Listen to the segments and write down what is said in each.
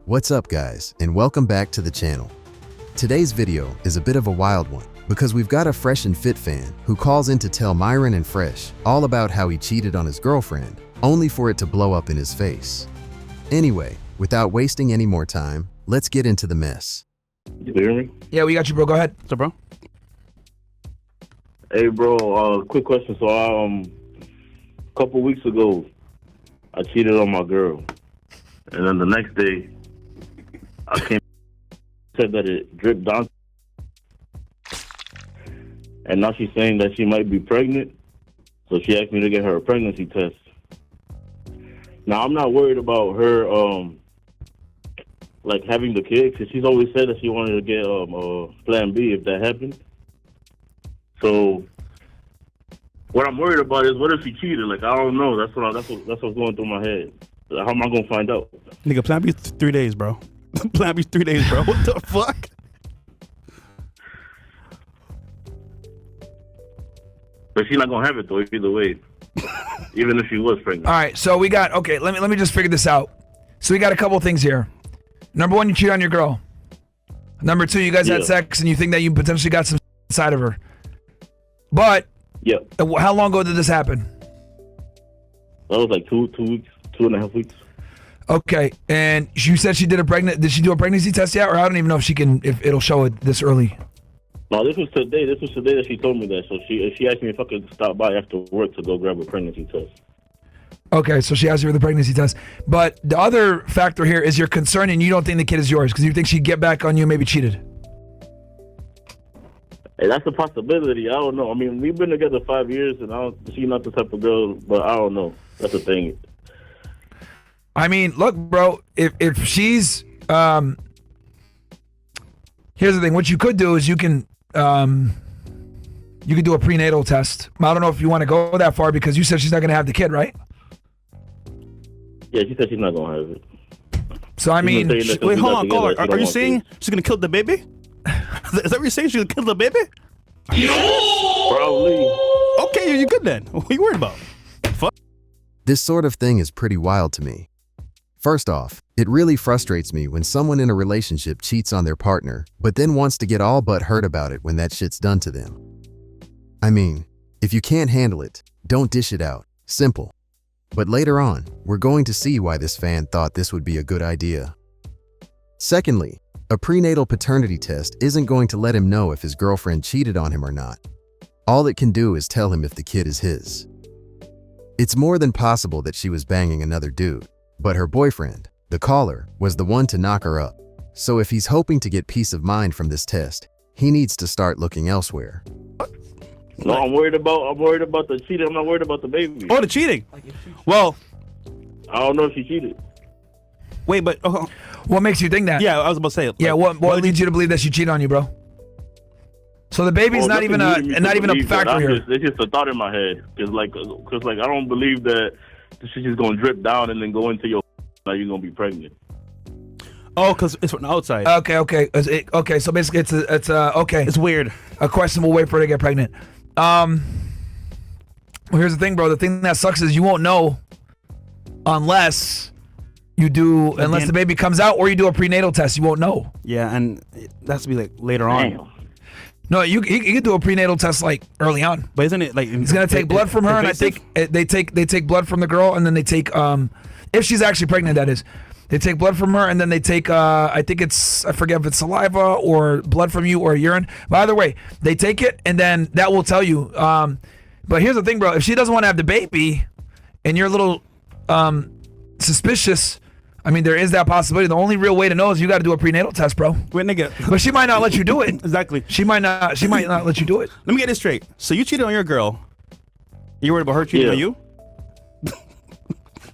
What's up guys, and welcome back to the channel. Today's video is a bit of a wild one because we've got a Fresh and Fit fan who calls in to tell Myron and Fresh all about how he cheated on his girlfriend, only for it to blow up in his face. Anyway, without wasting any more time, let's get into the mess. You hear me? Yeah, we got you, bro. Go ahead. What's up, bro? Hey, bro, quick question. So, a couple weeks ago, I cheated on my girl. And then the next day, I said that it dripped down. And now she's saying that she might be pregnant. So she asked me to get her a pregnancy test. Now, I'm not worried about her, having the kid, because she's always said that she wanted to get Plan B if that happened. So, what I'm worried about is what if she cheated? Like, I don't know. That's what's going through my head. How am I gonna find out? Nigga, Plan B 3 days, bro. Plan B 3 days, bro. What the fuck? But she's not gonna have it though, either way. Even if she was pregnant. All right, so we got, okay, let me just figure this out. So we got a couple things here. Number one, you cheat on your girl. Number two, you guys had sex and you think that you potentially got some inside of her. But how long ago did this happen? That was like 2 weeks, 2.5 weeks. Okay, and you said she did she do a pregnancy test yet? Or I don't even know if it'll show it this early. No, this was today. This was today that she told me that. So she asked me if I could stop by after work to go grab a pregnancy test. Okay, so she asked you for the pregnancy test. But the other factor here is you're concerned and you don't think the kid is yours because you think she'd get back on you and maybe cheated. Hey, that's a possibility. I don't know. I mean, we've been together 5 years, and she's not the type of girl, but I don't know. That's the thing. I mean, look, bro, if she's, here's the thing. What you could do is you can do a prenatal test. I don't know if you want to go that far because you said she's not going to have the kid, right? Yeah, she said she's not going to have it. So, I mean, wait, hold on, caller. Are you saying she's going to kill the baby? Is that what you're saying? She's going to kill the baby? Probably. Okay, you're good then. What are you worried about? Fuck. This sort of thing is pretty wild to me. First off, it really frustrates me when someone in a relationship cheats on their partner, but then wants to get all but hurt about it when that shit's done to them. I mean, if you can't handle it, don't dish it out. Simple. But later on, we're going to see why this fan thought this would be a good idea. Secondly, a prenatal paternity test isn't going to let him know if his girlfriend cheated on him or not. All it can do is tell him if the kid is his. It's more than possible that she was banging another dude, but her boyfriend, the caller, was the one to knock her up. So if he's hoping to get peace of mind from this test, he needs to start looking elsewhere. No, I'm worried about the cheating. I'm not worried about the baby. Oh, the cheating. Well, I don't know if she cheated. Wait, but what makes you think that? Yeah, I was about to say. Yeah, what leads you to believe that she cheated on you, bro? So the baby's not even a factor here. It's just a thought in my head, cause I don't believe that she's just gonna drip down and then go into your like you're gonna be pregnant. Oh, cause it's from the outside. Okay. Okay, so basically it's okay. It's weird. A questionable way for her to get pregnant. Well, here's the thing, bro. The thing that sucks is you won't know unless the baby comes out or you do a prenatal test. You won't know. Yeah, and it has to be like later on. Damn. No, you can do a prenatal test like early on. But isn't it like it's gonna take blood from her, and I think they take blood from the girl, and then they take if she's actually pregnant, that is, they take blood from her, and then they take I forget if it's saliva or blood from you or urine. But either way, they take it, and then that will tell you. But here's the thing, bro. If she doesn't want to have the baby, and you're a little suspicious. I mean, there is that possibility. The only real way to know is you got to do a prenatal test, bro. Wait, nigga. But she might not let you do it. Exactly. She might not let you do it. Let me get this straight. So you cheated on your girl. You worried about her cheating on you?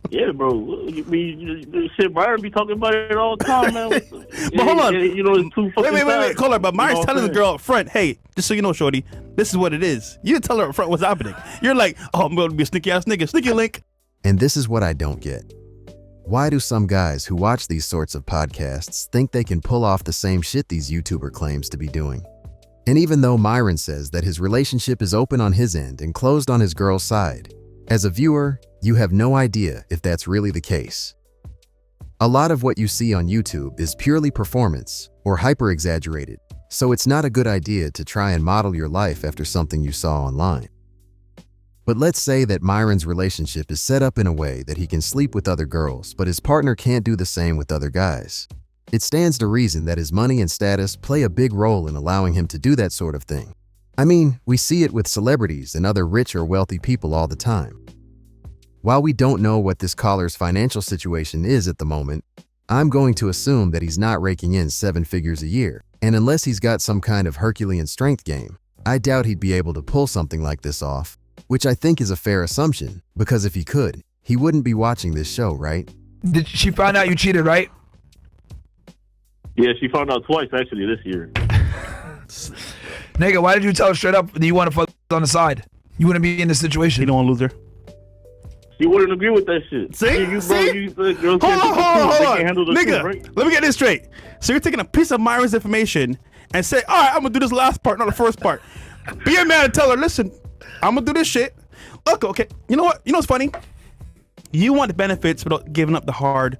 Yeah, bro. Shit, Myron be talking about it all the time, man. But hold on. It's too fucking Wait. Call her. But Myron's telling the girl up front, hey, just so you know, shorty, this is what it is. You didn't tell her up front what's happening. You're like, oh, I'm going to be a sneaky ass nigga. Sneaky link. And this is what I don't get. Why do some guys who watch these sorts of podcasts think they can pull off the same shit these YouTuber claims to be doing? And even though Myron says that his relationship is open on his end and closed on his girl's side, as a viewer, you have no idea if that's really the case. A lot of what you see on YouTube is purely performance or hyper-exaggerated, so it's not a good idea to try and model your life after something you saw online. But let's say that Myron's relationship is set up in a way that he can sleep with other girls, but his partner can't do the same with other guys. It stands to reason that his money and status play a big role in allowing him to do that sort of thing. I mean, we see it with celebrities and other rich or wealthy people all the time. While we don't know what this caller's financial situation is at the moment, I'm going to assume that he's not raking in 7 figures a year, and unless he's got some kind of Herculean strength game, I doubt he'd be able to pull something like this off. Which I think is a fair assumption, because if he could, he wouldn't be watching this show, right? Did she find out you cheated, right? Yeah, she found out twice actually this year. Nigga, why did you tell her straight up that you want to fuck on the side? You wouldn't be in this situation. You don't want to lose her. She wouldn't agree with that shit. See? Girls Hold on. Nigga, let me get this straight. So you're taking a piece of Myron's information and say, all right, I'm going to do this last part, not the first part. Be a man and tell her, listen, I'm gonna do this shit. Look, okay. You know what? You know what's funny? You want the benefits without giving up the hard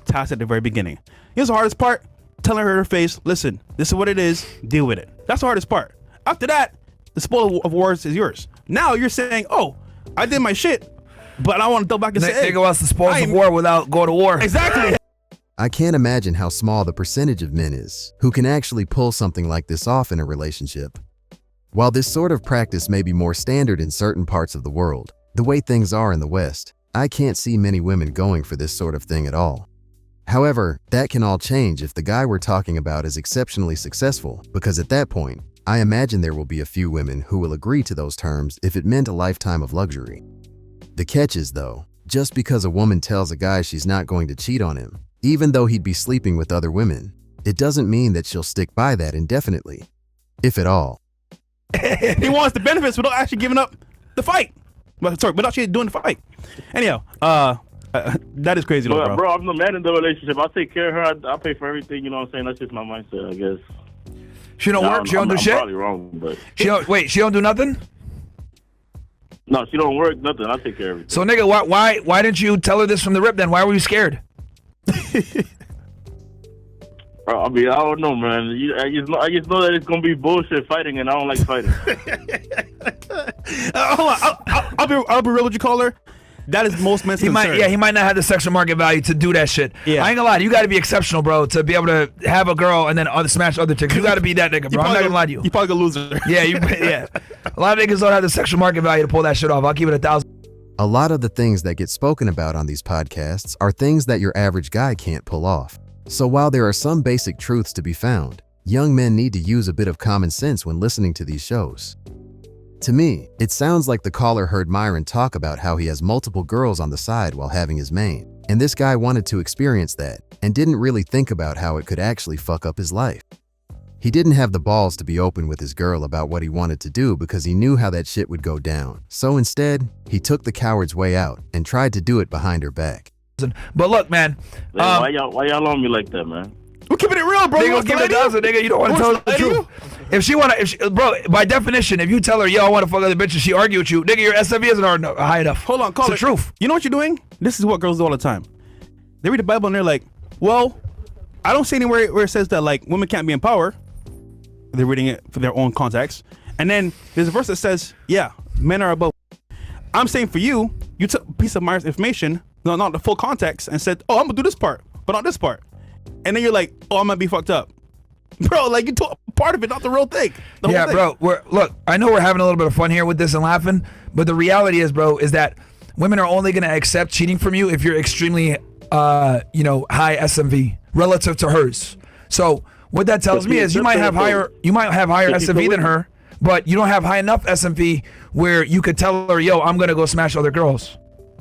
task at the very beginning. Here's the hardest part: telling her in her face, "Listen, this is what it is. Deal with it." That's the hardest part. After that, the spoil of wars is yours. Now you're saying, "Oh, I did my shit, but I want to double back and say, hey, nigga wants the spoils of war without going to war." Exactly. I can't imagine how small the percentage of men is who can actually pull something like this off in a relationship. While this sort of practice may be more standard in certain parts of the world, the way things are in the West, I can't see many women going for this sort of thing at all. However, that can all change if the guy we're talking about is exceptionally successful, because at that point, I imagine there will be a few women who will agree to those terms if it meant a lifetime of luxury. The catch is, though, just because a woman tells a guy she's not going to cheat on him, even though he'd be sleeping with other women, it doesn't mean that she'll stick by that indefinitely, if at all. He wants the benefits without actually giving up the fight. Sorry, without actually doing the fight. Anyhow, that is crazy, though, bro. I'm the man in the relationship. I'll take care of her. I'll pay for everything. You know what I'm saying? That's just my mindset, I guess. She don't work. She don't do shit. I'm probably wrong, but she don't do nothing. No, she don't work. Nothing. I'll take care of everything. So, nigga, why didn't you tell her this from the rip? Then why were you scared? I mean, I don't know, man. I just know that it's gonna be bullshit fighting, and I don't like fighting. Hold on, I'll be real with you, caller. That is most men's concern. He might not have the sexual market value to do that shit. Yeah. I ain't gonna lie, you gotta be exceptional, bro, to be able to have a girl and then smash other chicks. You gotta be that nigga, bro. I'm not gonna lie to you. You probably gonna lose her. Yeah. A lot of niggas don't have the sexual market value to pull that shit off. I'll keep it 1,000. A lot of the things that get spoken about on these podcasts are things that your average guy can't pull off. So while there are some basic truths to be found, young men need to use a bit of common sense when listening to these shows. To me, it sounds like the caller heard Myron talk about how he has multiple girls on the side while having his main, and this guy wanted to experience that and didn't really think about how it could actually fuck up his life. He didn't have the balls to be open with his girl about what he wanted to do because he knew how that shit would go down. So instead, he took the coward's way out and tried to do it behind her back. But look, man. Why y'all on me like that, man? We're keeping it real, bro. Nigga, give it 1,000, nigga. You don't want to tell the truth. Bro, by definition, if you tell her, yo, I want to fuck other bitches, she argue with you, nigga, your SFE isn't high enough. Hold on, call it's the truth. You know what you're doing? This is what girls do all the time. They read the Bible and they're like, well, I don't see anywhere where it says that like women can't be in power. They're reading it for their own context. And then there's a verse that says, yeah, men are above. I'm saying for you, you took a piece of Myron's information, not the full context, and said, oh, I'm gonna do this part, but not this part. And then you're like, oh, I'm gonna be fucked up. Bro, like you took part of it, not the real thing. Yeah, bro. Look, I know we're having a little bit of fun here with this and laughing, but the reality is, bro, is that women are only gonna accept cheating from you if you're extremely, high SMV relative to hers. So what that tells me is you might have higher SMV than her, but you don't have high enough SMV where you could tell her, yo, I'm gonna go smash other girls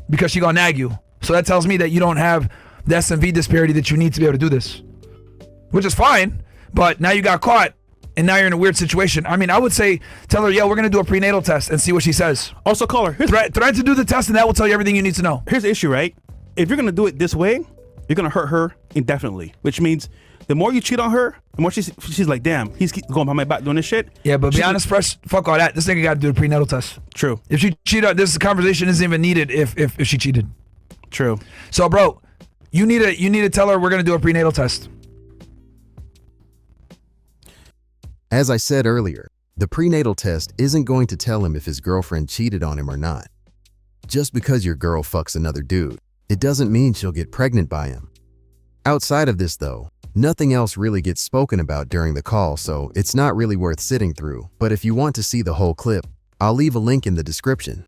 because she gonna nag you. So that tells me that you don't have the SMV disparity that you need to be able to do this, which is fine. But now you got caught, and now you're in a weird situation. I mean, I would say, tell her, yo, we're gonna do a prenatal test and see what she says. Also, call her. Threat to do the test, and that will tell you everything you need to know. Here's the issue, right? If you're gonna do it this way, you're gonna hurt her indefinitely. Which means the more you cheat on her, the more she's like, damn, he's going behind my back doing this shit. Yeah, but be honest, fresh, fuck all that. This nigga got to do a prenatal test. True. If she cheated, this conversation isn't even needed if she cheated. True. So, bro, You need to tell her we're gonna do a prenatal test. As I said earlier, the prenatal test isn't going to tell him if his girlfriend cheated on him or not. Just because your girl fucks another dude, it doesn't mean she'll get pregnant by him. Outside of this though, nothing else really gets spoken about during the call, so it's not really worth sitting through. But if you want to see the whole clip, I'll leave a link in the description.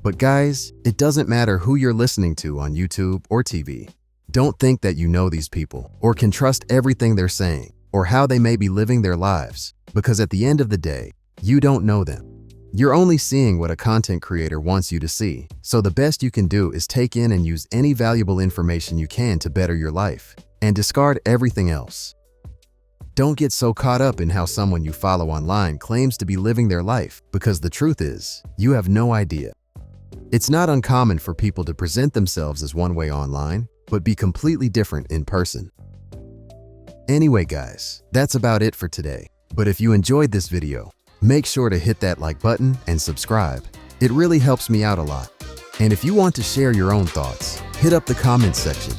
But guys, it doesn't matter who you're listening to on YouTube or TV. Don't think that you know these people or can trust everything they're saying or how they may be living their lives, because at the end of the day, you don't know them. You're only seeing what a content creator wants you to see, so the best you can do is take in and use any valuable information you can to better your life, and discard everything else. Don't get so caught up in how someone you follow online claims to be living their life, because the truth is, you have no idea. It's not uncommon for people to present themselves as one way online, but be completely different in person. Anyway guys, that's about it for today. But if you enjoyed this video, make sure to hit that like button and subscribe. It really helps me out a lot. And if you want to share your own thoughts, hit up the comments section